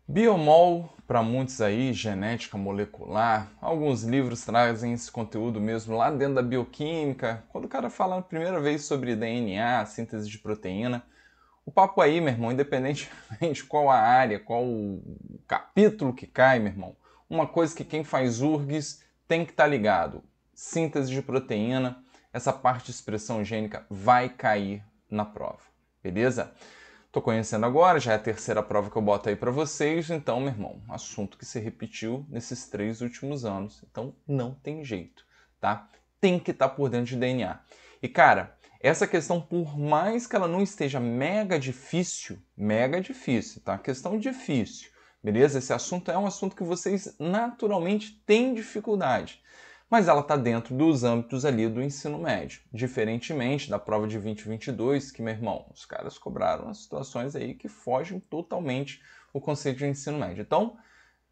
Biomol, para muitos aí, genética molecular, alguns livros trazem esse conteúdo mesmo lá dentro da bioquímica. Quando o cara fala a primeira vez sobre DNA, síntese de proteína, o papo aí, meu irmão, independentemente qual a área, qual o capítulo que cai, meu irmão, uma coisa que quem faz URGS tem que estar ligado: síntese de proteína, essa parte de expressão gênica vai cair na prova, beleza? Tô conhecendo agora, já é a terceira prova que eu boto aí para vocês, então, meu irmão, assunto que se repetiu nesses 3 últimos anos, então não tem jeito, tá? Tem que estar por dentro de DNA. E, cara, essa questão, por mais que ela não esteja mega difícil, tá? Questão difícil, beleza? Esse assunto é um assunto que vocês naturalmente têm dificuldade, mas ela está dentro dos âmbitos ali do ensino médio, diferentemente da prova de 2022, que, meu irmão, os caras cobraram as situações aí que fogem totalmente o conceito de ensino médio. Então,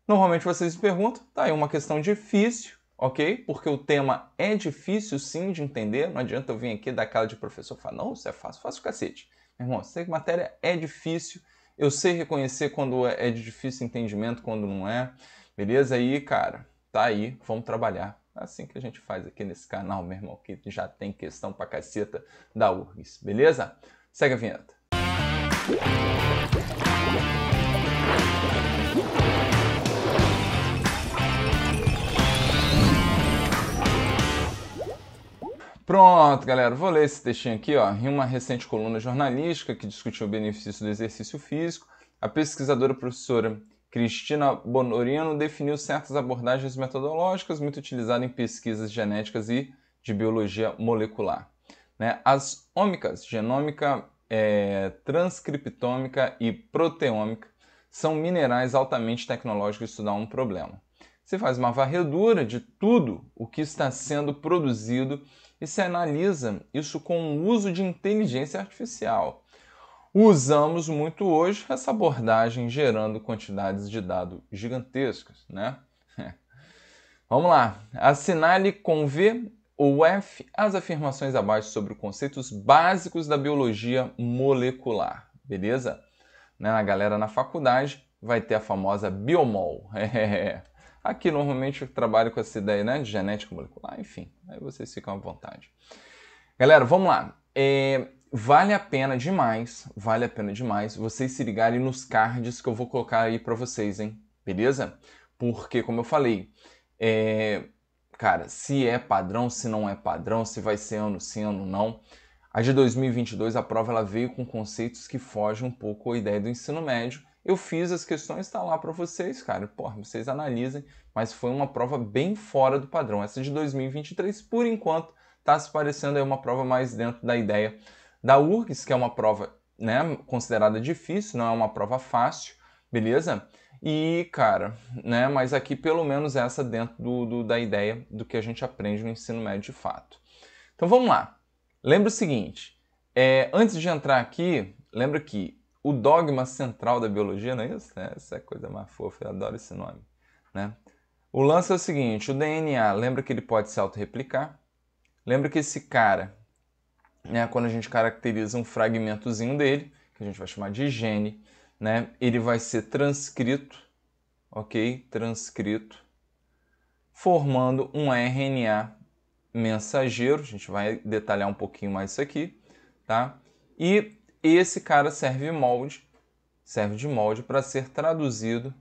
normalmente vocês me perguntam, tá aí uma questão difícil, ok? Porque o tema é difícil sim de entender, não adianta eu vir aqui dar cara de professor e falar, não, isso é fácil, fácil cacete. Meu irmão, sei que matéria é difícil, eu sei reconhecer quando é de difícil entendimento, quando não é, beleza? Aí, cara, tá aí, vamos trabalhar. Assim que a gente faz aqui nesse canal, meu irmão, que já tem questão pra caceta da URGS, beleza? Segue a vinheta. Pronto, galera, vou ler esse textinho aqui, ó. Em uma recente coluna jornalística que discutiu o benefício do exercício físico, a pesquisadora professora Cristina Bonorino definiu certas abordagens metodológicas muito utilizadas em pesquisas genéticas e de biologia molecular. Né? As ômicas, genômica, transcriptômica e proteômica, são minerais altamente tecnológicos de estudar um problema. Você faz uma varredura de tudo o que está sendo produzido e se analisa isso com o uso de inteligência artificial. Usamos muito hoje essa abordagem gerando quantidades de dados gigantescas, né? Vamos lá. Assinale com V ou F as afirmações abaixo sobre conceitos básicos da biologia molecular, beleza? Na galera na faculdade vai ter a famosa biomol. Aqui normalmente eu trabalho com essa ideia, né, de genética molecular, enfim, aí vocês ficam à vontade. Galera, vamos lá. Vale a pena demais vocês se ligarem nos cards que eu vou colocar aí para vocês, hein? Beleza? Porque, como eu falei, cara, se é padrão, se não é padrão, se vai ser ano sim, ano não. A de 2022, a prova ela veio com conceitos que fogem um pouco a ideia do ensino médio. Eu fiz as questões, está lá para vocês, cara. Porra, vocês analisem, mas foi uma prova bem fora do padrão. Essa de 2023, por enquanto, está se parecendo aí uma prova mais dentro da ideia da URGS, que é uma prova, né, considerada difícil, não é uma prova fácil, beleza? E, cara, né, mas aqui pelo menos essa dentro da ideia do que a gente aprende no ensino médio de fato. Então vamos lá. Lembra o seguinte, antes de entrar aqui, lembra que o dogma central da biologia, não é isso? Essa é a coisa mais fofa, eu adoro esse nome. Né? O lance é o seguinte, o DNA, lembra que ele pode se autorreplicar? Lembra que esse cara, né, quando a gente caracteriza um fragmentozinho dele, que a gente vai chamar de gene, né, ele vai ser transcrito, ok? Transcrito, formando um RNA mensageiro, a gente vai detalhar um pouquinho mais isso aqui, tá? E esse cara serve de molde para ser traduzido,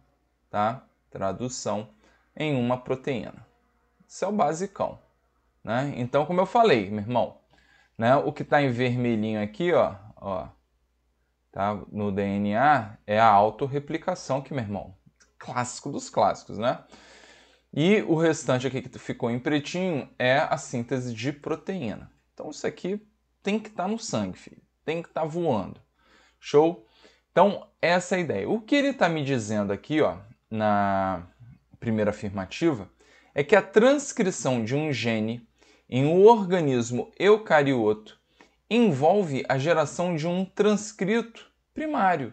tá? Tradução em uma proteína. Isso é o basicão, né? Então, como eu falei, meu irmão, né? O que está em vermelhinho aqui, ó, tá? No DNA é a autorreplicação, que, meu irmão, clássico dos clássicos, né? E o restante aqui que ficou em pretinho é a síntese de proteína. Então isso aqui tem que estar no sangue, filho. Tem que estar voando. Show? Então essa é a ideia. O que ele está me dizendo aqui, ó, na primeira afirmativa, é que a transcrição de um gene em um organismo eucarioto envolve a geração de um transcrito primário,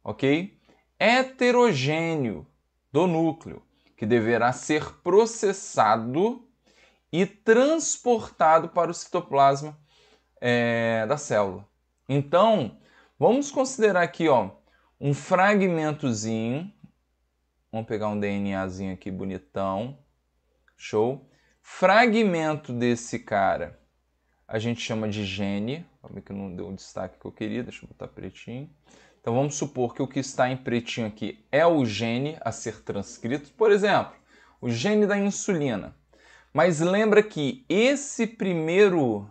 ok? Heterogêneo do núcleo, que deverá ser processado e transportado para o citoplasma da célula. Então, vamos considerar aqui, ó, um fragmentozinho, Vamos pegar um DNAzinho aqui bonitão. Show. Fragmento desse cara a gente chama de gene. Calma que não deu o destaque que eu queria. Deixa eu botar pretinho. Então vamos supor que o que está em pretinho aqui é o gene a ser transcrito. Por exemplo, o gene da insulina. Mas lembra que esse primeiro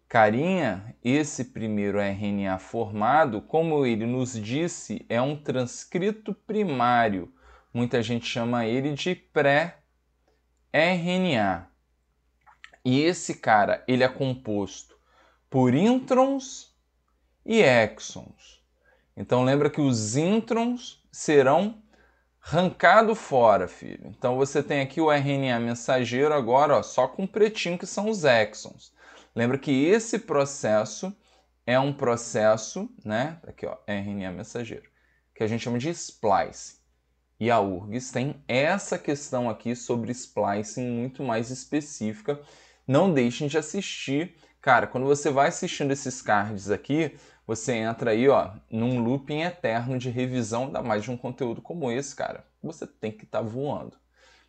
carinha, esse primeiro RNA formado, como ele nos disse, é um transcrito primário. Muita gente chama ele de pré-RNA. E esse cara, ele é composto por introns e exons. Então lembra que os introns serão arrancados fora, filho. Então você tem aqui o RNA mensageiro agora, ó, só com pretinho, que são os exons. Lembra que esse processo é um processo, né? Aqui, ó, RNA mensageiro, que a gente chama de splice. E a URGS tem essa questão aqui sobre splicing muito mais específica. Não deixem de assistir. Cara, quando você vai assistindo esses cards aqui, você entra aí, ó, num looping eterno de revisão, ainda mais de um conteúdo como esse, cara. Você tem que estar voando,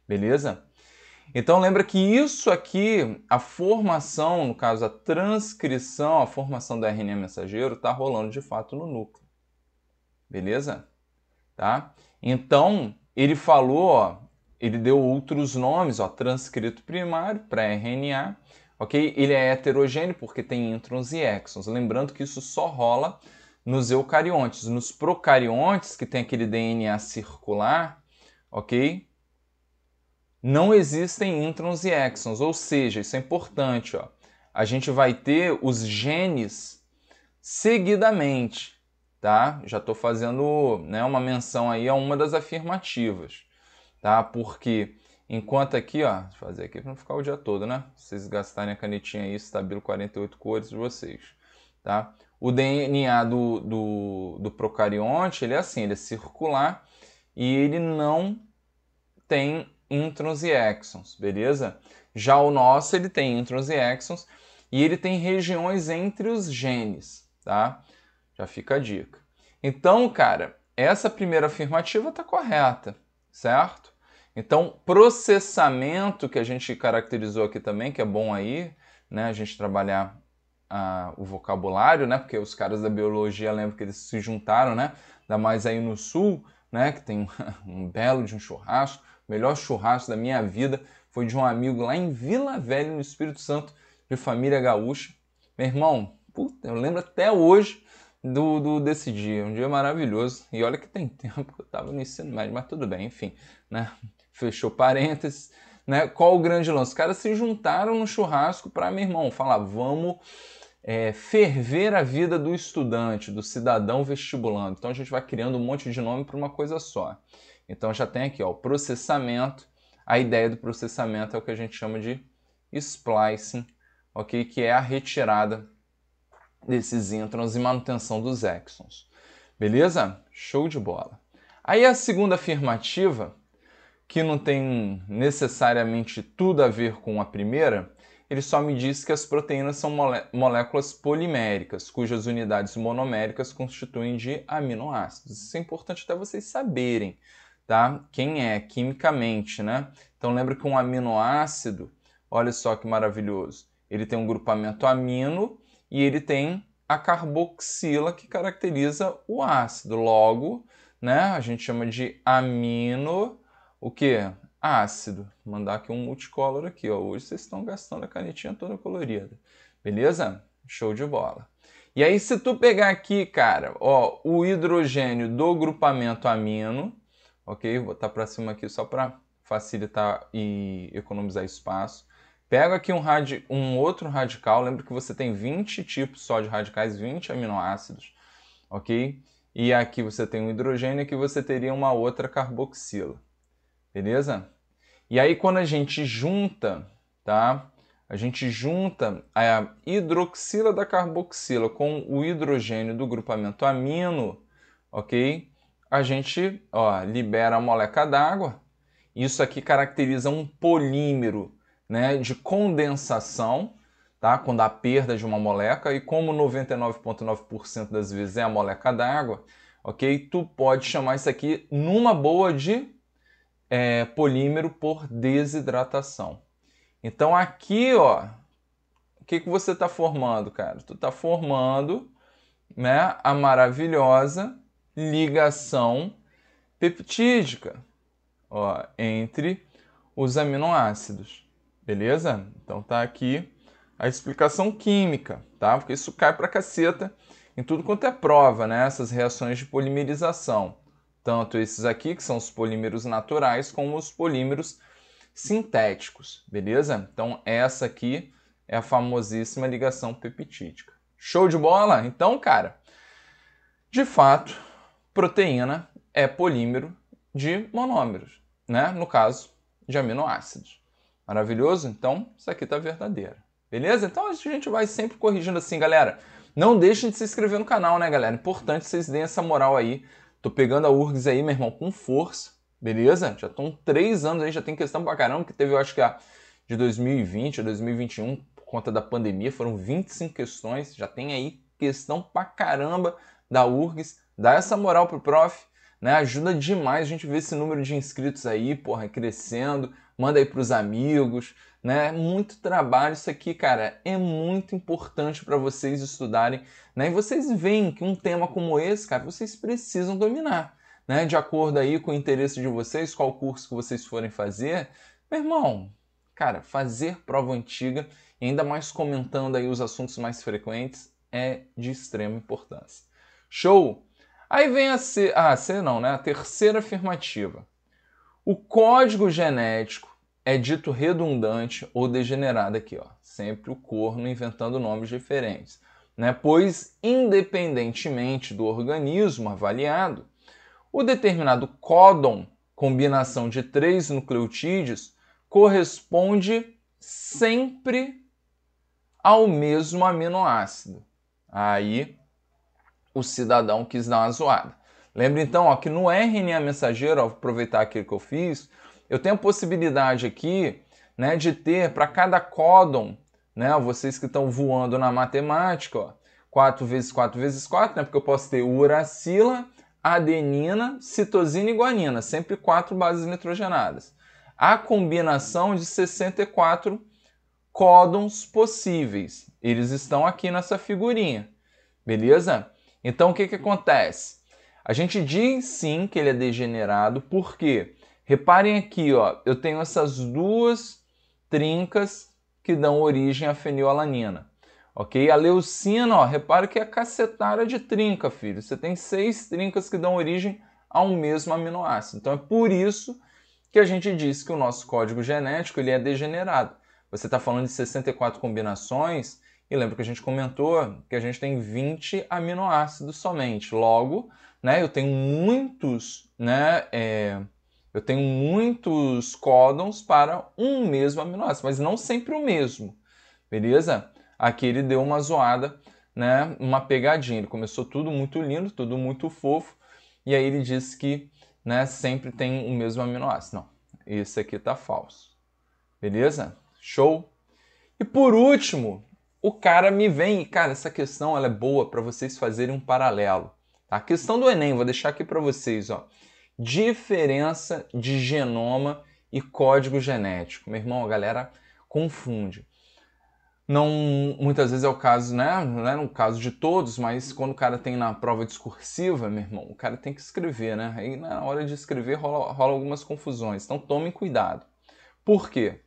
beleza? Então lembra que isso aqui, a formação, no caso a transcrição, a formação do RNA mensageiro, está rolando de fato no núcleo, beleza? Tá? Então ele falou, ó, ele deu outros nomes, ó, transcrito primário, pré-RNA, ok? Ele é heterogêneo porque tem introns e exons. Lembrando que isso só rola nos eucariontes. Nos procariontes, que tem aquele DNA circular, ok? Não existem introns e exons, ou seja, isso é importante, ó. A gente vai ter os genes seguidamente, tá? Já estou fazendo, né, uma menção aí a uma das afirmativas, tá? Porque enquanto aqui, ó, vou fazer aqui para não ficar o dia todo, né? Vocês gastarem a canetinha aí, estabilo 48 cores de vocês, tá? O DNA do procarionte, ele é assim, ele é circular e ele não tem introns e exons, beleza? Já o nosso, ele tem introns e exons e ele tem regiões entre os genes, tá? Já fica a dica. Então, cara, essa primeira afirmativa está correta, certo? Então, processamento, que a gente caracterizou aqui também, que é bom aí, né, a gente trabalhar o vocabulário, né, porque os caras da biologia, lembro que eles se juntaram, né, ainda mais aí no sul, né, que tem um belo de um churrasco, o melhor churrasco da minha vida foi de um amigo lá em Vila Velha, no Espírito Santo, de família gaúcha. Meu irmão, puta, eu lembro até hoje desse dia, um dia maravilhoso. E olha que tem tempo, eu estava no ensino médio, mas tudo bem, enfim, né? Fechou parênteses, né? Qual o grande lance? Os caras se juntaram no churrasco para, meu irmão, falar, vamos ferver a vida do estudante, do cidadão vestibulando. Então a gente vai criando um monte de nome para uma coisa só. Então já tem aqui, ó, o processamento. A ideia do processamento é o que a gente chama de splicing, ok? Que é a retirada desses introns e manutenção dos exons. Beleza? Show de bola. Aí a segunda afirmativa, que não tem necessariamente tudo a ver com a primeira, ele só me diz que as proteínas são moléculas poliméricas, cujas unidades monoméricas constituem de aminoácidos. Isso é importante até vocês saberem, tá? Quem é quimicamente, né? Então lembra que um aminoácido, olha só que maravilhoso, ele tem um grupamento amino e ele tem a carboxila que caracteriza o ácido. Logo, né, a gente chama de amino, o quê? Ácido. Vou mandar aqui um multicolor aqui, ó. Hoje vocês estão gastando a canetinha toda colorida. Beleza? Show de bola. E aí se tu pegar aqui, cara, ó, o hidrogênio do grupamento amino, ok? Vou botar para cima aqui só para facilitar e economizar espaço. Pega aqui um outro radical, lembra que você tem 20 tipos só de radicais, 20 aminoácidos, ok? E aqui você tem um hidrogênio e aqui você teria uma outra carboxila, beleza? E aí quando a gente junta, tá? A gente junta a hidroxila da carboxila com o hidrogênio do grupamento amino, ok? A gente, ó, libera a molécula d'água. Isso aqui caracteriza um polímero, né, de condensação, tá? Quando há perda de uma molécula, e como 99,9% das vezes é a molécula d'água, ok? Tu pode chamar isso aqui numa boa de polímero por desidratação. Então aqui, ó, o que você está formando, cara? Tu está formando, né, a maravilhosa ligação peptídica, ó, entre os aminoácidos, beleza? Então tá aqui a explicação química, tá? Porque isso cai pra caceta em tudo quanto é prova, né? Essas reações de polimerização. Tanto esses aqui, que são os polímeros naturais, como os polímeros sintéticos, beleza? Então essa aqui é a famosíssima ligação peptídica. Show de bola? Então, cara, de fato, proteína é polímero de monômeros, né? No caso, de aminoácidos. Maravilhoso? Então, isso aqui tá verdadeiro. Beleza? Então a gente vai sempre corrigindo assim, galera. Não deixem de se inscrever no canal, né, galera? Importante vocês deem essa moral aí. Tô pegando a URGS aí, meu irmão, com força. Beleza? Já estão 3 anos aí, já tem questão pra caramba, que teve, eu acho que a de 2020 a 2021, por conta da pandemia, foram 25 questões. Já tem aí questão pra caramba da URGS. Dá essa moral pro prof, né? Ajuda demais a gente ver esse número de inscritos aí, porra, crescendo. Manda aí pros amigos, né? Muito trabalho isso aqui, cara. É muito importante para vocês estudarem, né? E vocês veem que um tema como esse, cara, vocês precisam dominar, né? De acordo aí com o interesse de vocês, qual curso que vocês forem fazer. Meu irmão, cara, fazer prova antiga e ainda mais comentando aí os assuntos mais frequentes é de extrema importância. Show? Aí vem a terceira afirmativa. O código genético é dito redundante ou degenerado aqui, ó. Sempre o corno inventando nomes diferentes, né? Pois, independentemente do organismo avaliado, o determinado códon, combinação de 3 nucleotídeos, corresponde sempre ao mesmo aminoácido. Aí o cidadão quis dar uma zoada. Lembra então, ó, que no RNA mensageiro, ó, vou aproveitar aquilo que eu fiz, eu tenho a possibilidade aqui, né, de ter para cada códon, né, vocês que estão voando na matemática, ó, 4 vezes 4 vezes 4, né, porque eu posso ter uracila, adenina, citosina e guanina, sempre 4 bases nitrogenadas. A combinação de 64 códons possíveis. Eles estão aqui nessa figurinha, beleza? Então o que acontece? A gente diz sim que ele é degenerado, porque reparem aqui, ó, eu tenho essas 2 trincas que dão origem à fenilalanina, ok? A leucina, ó, repara que é a cacetada de trinca, filho. Você tem 6 trincas que dão origem a um mesmo aminoácido. Então é por isso que a gente diz que o nosso código genético ele é degenerado. Você está falando de 64 combinações, e lembra que a gente comentou que a gente tem 20 aminoácidos somente. Logo, né, eu tenho muitos, né, eu tenho muitos códons para um mesmo aminoácido, mas não sempre o mesmo, beleza? Aqui ele deu uma zoada, né, uma pegadinha. Ele começou tudo muito lindo, tudo muito fofo, e aí ele disse que, né, sempre tem o mesmo aminoácido. Não, esse aqui tá falso, beleza? Show? E por último, o cara me vem, e cara, essa questão ela é boa para vocês fazerem um paralelo. Tá? A questão do Enem, vou deixar aqui para vocês, ó. Diferença de genoma e código genético. Meu irmão, a galera confunde. Não, muitas vezes é o caso, né? Não é no caso de todos, mas quando o cara tem na prova discursiva, meu irmão, o cara tem que escrever, né? Aí na hora de escrever rola algumas confusões. Então tomem cuidado. Por quê?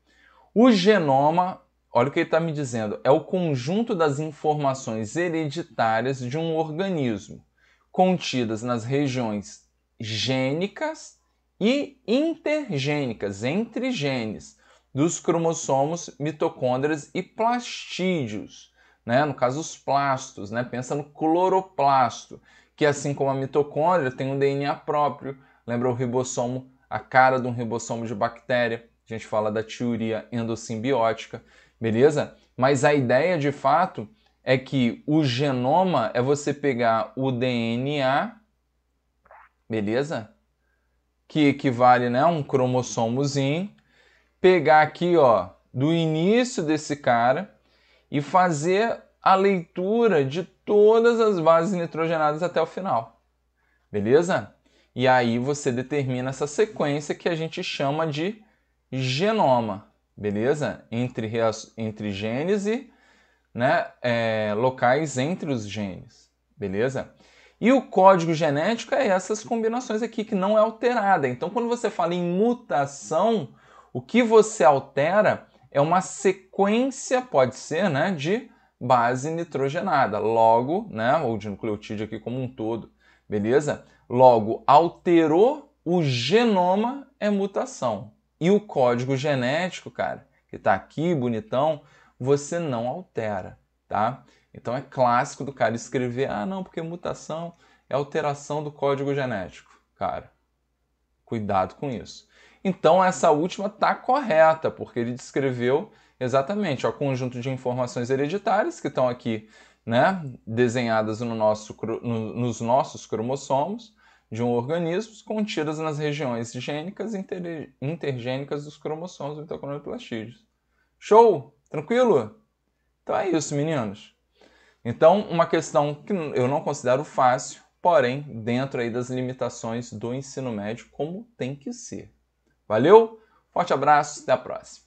O genoma, olha o que ele está me dizendo, é o conjunto das informações hereditárias de um organismo, contidas nas regiões gênicas e intergênicas, entre genes, dos cromossomos, mitocôndrias e plastídeos, né? No caso, os plastos, né? Pensa no cloroplasto, que assim como a mitocôndria tem um DNA próprio, lembra o ribossomo, a cara de um ribossomo de bactéria. A gente fala da teoria endossimbiótica, beleza? Mas a ideia, de fato, é que o genoma é você pegar o DNA, beleza? Que equivale, né, a um cromossomozinho, pegar aqui, ó, do início desse cara e fazer a leitura de todas as bases nitrogenadas até o final. beleza? E aí você determina essa sequência que a gente chama de genoma, beleza? Entre genes e, né, locais entre os genes, beleza? E o código genético é essas combinações aqui que não é alterada. Então, quando você fala em mutação, o que você altera é uma sequência, pode ser, né, de base nitrogenada, logo, né, ou de nucleotídeo aqui como um todo, beleza? Logo, alterou o genoma é mutação. E o código genético, cara, que está aqui bonitão, você não altera, tá? Então é clássico do cara escrever, ah não, porque mutação é alteração do código genético. Cara, cuidado com isso. Então essa última tá correta, porque ele descreveu exatamente o conjunto de informações hereditárias que estão aqui, né, desenhadas nos nossos cromossomos de um organismo, contidas nas regiões gênicas e intergênicas dos cromossomos mitocondrioplastídeos. Show? Tranquilo? Então é isso, meninos. Então, uma questão que eu não considero fácil, porém, dentro aí das limitações do ensino médio, como tem que ser. Valeu? Forte abraço, até a próxima.